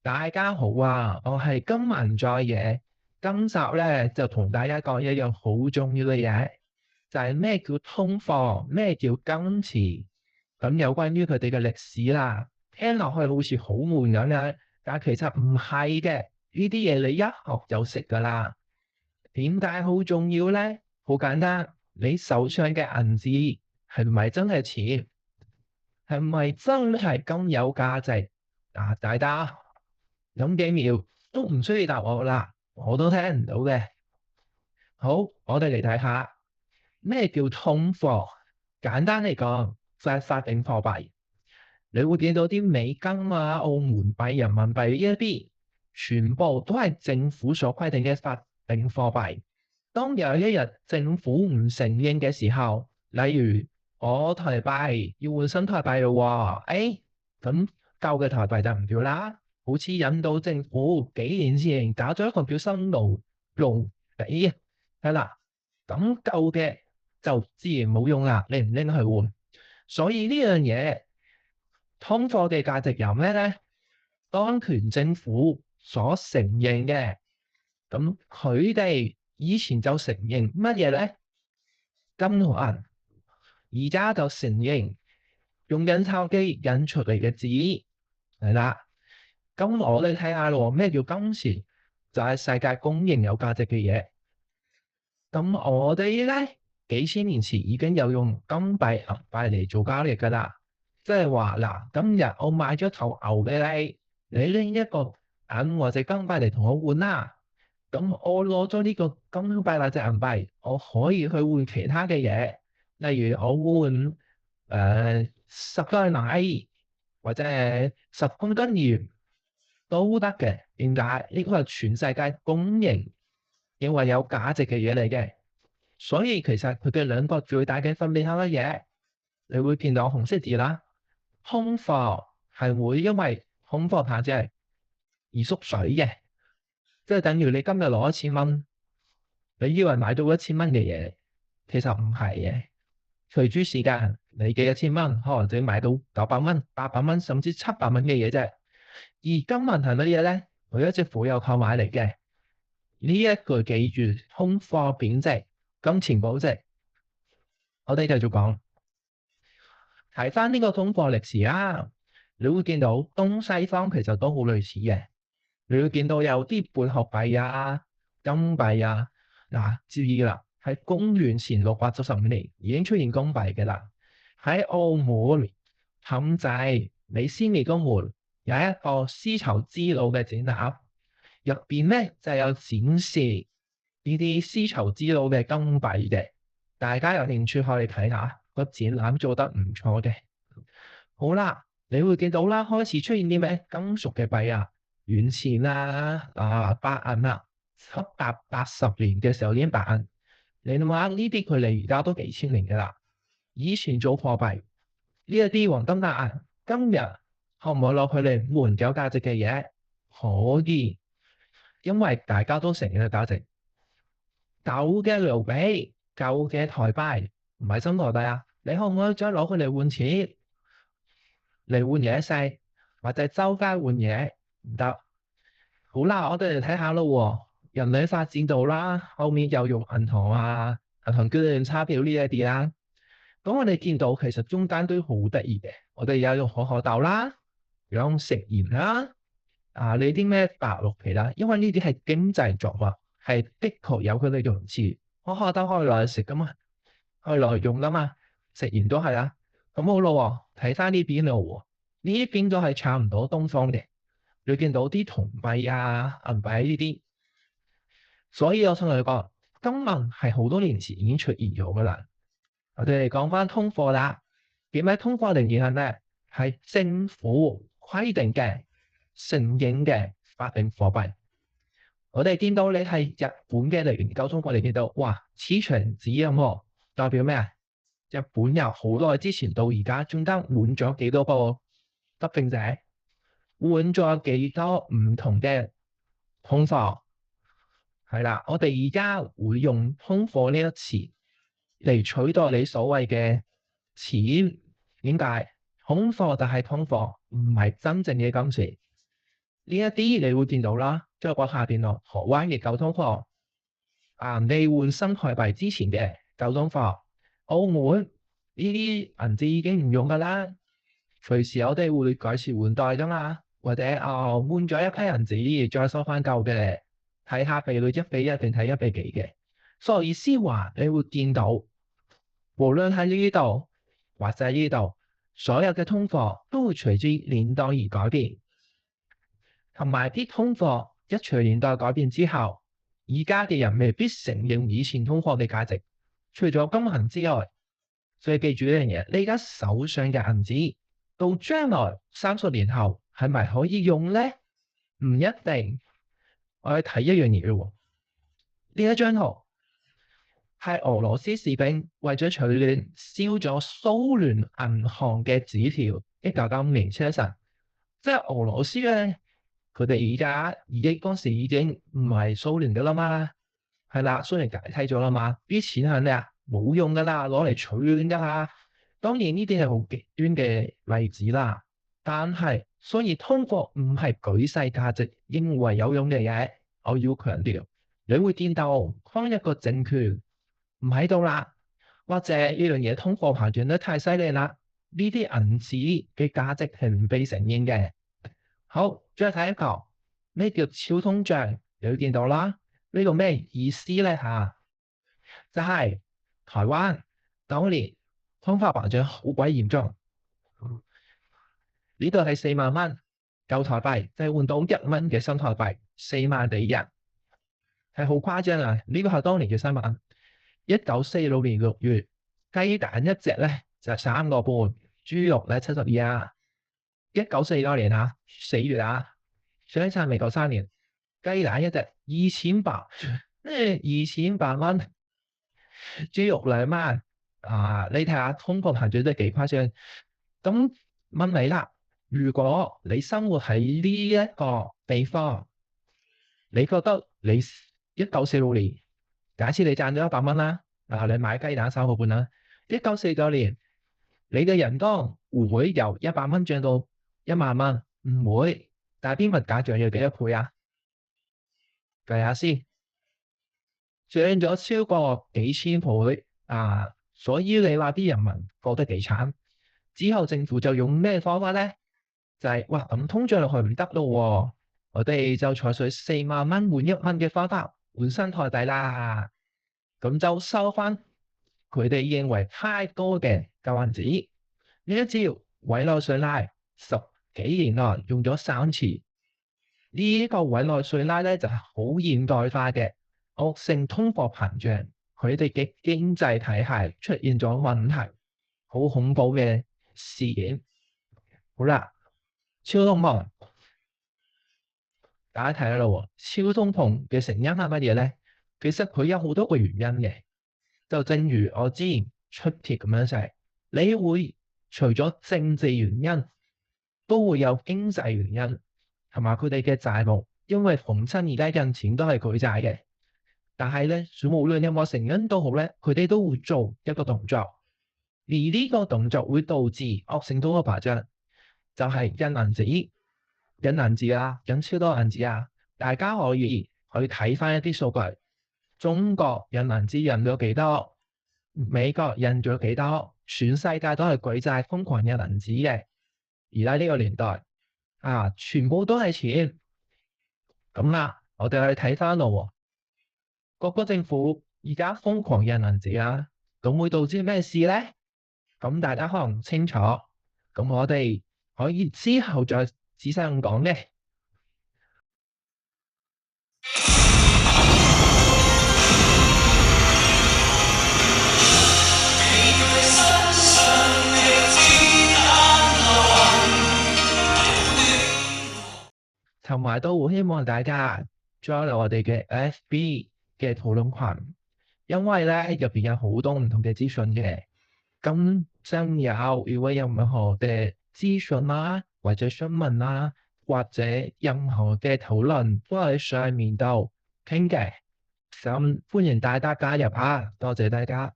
大家好啊，我係金文在野。今集咧就同大家講一樣好重要嘅嘢，就係咩叫通貨，咩叫金錢。咁有關於佢哋嘅歷史啦，聽落去好似好悶咁樣，但其實唔係嘅。呢啲嘢你一學就識噶啦。點解好重要咧？好簡單，你手上嘅銀紙係唔係真係錢？係咪真係咁有價值？大家諗幾秒都唔需要答我啦，我都聽唔到嘅。好，我哋嚟睇下咩叫通貨。簡單嚟講，就係法定貨幣。你會見到啲美金啊、澳門幣、人民幣呢一啲，全部都係政府所規定嘅法定貨幣。當有一日政府唔承認嘅時候，例如我台幣要換新台幣咯喎，咁舊嘅台幣就唔要啦。好似印度政府幾年前搞咗一個叫新盧比，係啦，咁舊嘅就自然冇用啦，你唔拎去換。所以呢樣嘢通貨嘅價值由咩咧？當權政府所承認嘅，咁佢哋以前就承認乜嘢咧？金同銀，而家就承認用印鈔機印出嚟嘅紙，係啦。咁我哋睇下咯，咩叫金錢？就係世界公認有價值嘅嘢。咁我哋咧幾千年前已經有用金幣、銀幣嚟做交易㗎啦。即係話嗱，今日我買咗頭牛俾你，你拎一個銀或者金幣嚟同我換啦。咁我攞咗呢個金幣或者銀幣，我可以去換其他嘅嘢，例如我換10袋奶或者10公斤鹽都得嘅。點解？呢個係全世界公認認為有價值嘅嘢嚟嘅。所以其實佢哋兩個最大嘅分別係乜嘢？你會見到紅色字啦，通貨係會因為通貨膨脹而縮水嘅，即係等於你今日攞1000蚊，你以為買到1000蚊嘅嘢，其實唔係嘅。隨住時間，你嘅1000蚊可能就買到900蚊、800蚊，甚至700蚊嘅嘢啫。而金銀係乜嘢咧？佢一隻富有購買嚟嘅。呢一句記住，通貨貶值，金錢保值。我哋繼續講，睇翻呢個通貨歷史啦，你會見到東西方其實都好類似嘅。你會見到有啲貝殼幣啊、金幣啊。注意啦，喺公元前675年已經出現金幣嘅啦。喺澳門氹仔美斯美公門有一個絲綢之路嘅展覽，入邊咧就有展示呢啲絲綢之路嘅金幣嘅。大家有興趣可以睇下，個展覽做得唔錯嘅。好啦，你會見到啦，開始出現啲咩金屬嘅幣啊，軟錢啦、白銀啦，780年嘅時候已經白銀。你諗下呢啲距離而家都幾千年嘅啦。以前做貨幣呢一啲黃金白銀，今日可唔可以攞佢哋換有價值嘅嘢？可以，因為大家都承認嘅價值。舊嘅盧比、舊嘅台幣唔係新台幣啊，你可唔可以再攞佢嚟換錢嚟換嘢食，或者周街換嘢？唔得。好啦，我哋嚟睇下咯。人類發展到啦，後面又用銀行啊、銀行捐印鈔票呢一啲啦。咁我哋見到其實中間都好得意嘅，我哋有用可可豆啦，有用食鹽啦，你啲咩白綠皮啦，因為呢啲係經濟作物，係的確有佢哋用詞。可可豆可以攞嚟食噶嘛，可以攞嚟用噶嘛，食鹽都係啦。咁好咯，睇翻呢邊咯，呢邊都係差唔多東方嘅。你見到啲銅幣啊、銀幣呢啲，所以我想同你講，金銀係好多年前已經出現咗噶啦。我哋嚟講翻通貨啦，點解通貨定義係咩？係政府規定嘅、承認嘅法定貨幣。我哋見到你係日本嘅嚟研究通貨，你見到哇，黐牆紙咁喎，代表咩啊？日本由好耐之前到而家，中間換咗幾多個得勝者？換咗幾多唔同嘅通貨？係啦，我哋而家會用通貨呢一詞嚟取代你所謂嘅錢。點解？通貨就係通貨，唔係真正嘅金錢。呢一啲你會見到啦，即係講下邊咯。台灣嘅舊通貨你換新台幣之前嘅舊通貨，澳門呢啲銀紙已經唔用㗎啦，隨時我哋會改朝換代㗎嘛，或者換咗一批銀紙再收翻舊嘅，睇下比率1:1定睇1:幾嘅。所以意思話你會見到，無論喺呢度或者呢度，所有嘅通貨都會隨住年代而改變。同埋啲通貨一隨年代改變之後，而家嘅人未必承認以前通貨嘅價值。除咗金銀之外，所以記住一樣嘢，你而家手上嘅銀紙到將來30年後係咪可以用呢？唔一定。我哋睇一樣嘢咯，呢一張圖係俄羅斯士兵為咗取暖燒咗蘇聯銀行嘅紙條，1995年7/11，即係俄羅斯咧。佢哋而家嗰時已經唔係蘇聯嘅啦嘛，係啦，蘇聯解體咗啦嘛，啲錢係咩啊？冇用噶啦，攞嚟取暖噶啦。當然呢啲係好極端嘅例子啦，但係所以通貨唔係舉世價值認為有用嘅嘢。我要強調，你會見到當一個政權唔喺度啦，或者呢樣嘢通貨膨脹得太犀利啦，呢啲銀紙嘅價值係唔被承認嘅。好，再睇一個咩叫超通脹，你會見到啦。呢個咩意思咧嚇？就係台灣當年通貨膨脹好鬼嚴重，呢度係4萬蚊舊台幣，就係換到1蚊嘅新台幣，4萬幾人，係好誇張啊！呢個係當年嘅新聞。1946年6月，雞蛋一隻咧就3個半，豬肉咧72。1949年4月相差未夠3年，雞蛋一隻2800，2800蚊，豬肉2蚊。你睇下通貨膨脹都幾誇張。咁問你啦，如果你生活喺呢一個地方，你覺得你1946年，假設你賺咗100蚊啦，你買雞蛋3個半啦，1949年你嘅人工會唔會由100蚊漲到1萬蚊？唔會，但係邊物價漲咗幾多倍啊？計下先，漲咗超過幾千倍所以你話啲人民覺得幾慘。之後政府就用咩方法咧？就係哇，咁通脹落去唔得咯，我哋就採取4萬蚊換1蚊嘅方法換新台幣啦。咁就收翻佢哋認為太多嘅舊銀紙。呢一招委內瑞拉10幾年內用咗3次。呢個委內瑞拉咧就係好現代化嘅惡性通貨膨脹，佢哋嘅經濟體系出現咗問題，好恐怖嘅事件。好啦，超通膨，大家睇下啦，超通膨嘅成因係乜嘢咧？其實佢有好多個原因嘅，就正如我之前出帖咁樣寫，你會除咗政治原因，都會有經濟原因，同埋佢哋嘅債務，因為逢親而家印錢都係舉債嘅。但係咧，無論有冇成因都好咧，佢哋都會做一個動作，而呢個動作會導致惡性通貨膨脹，就係印銀紙，印超多銀紙。大家可以去睇翻一啲數據，中國印銀紙印咗幾多，美國印咗幾多，全世界都係舉債瘋狂印銀紙嘅。而家呢個年代全部都係錢。咁啦，我哋去睇翻咯。各個政府而家瘋狂印銀紙咁會導致咩事咧？咁大家可能唔清楚，咁我哋可以之後再仔細咁講嘅。同埋都好希望大家 join 我哋嘅 FB 嘅討論群，因為咧入邊有好多唔同嘅資訊嘅。咁真有，如果有任何嘅資訊或者詢問或者任何嘅討論都喺上面度傾嘅，咁歡迎大家加入多謝大家。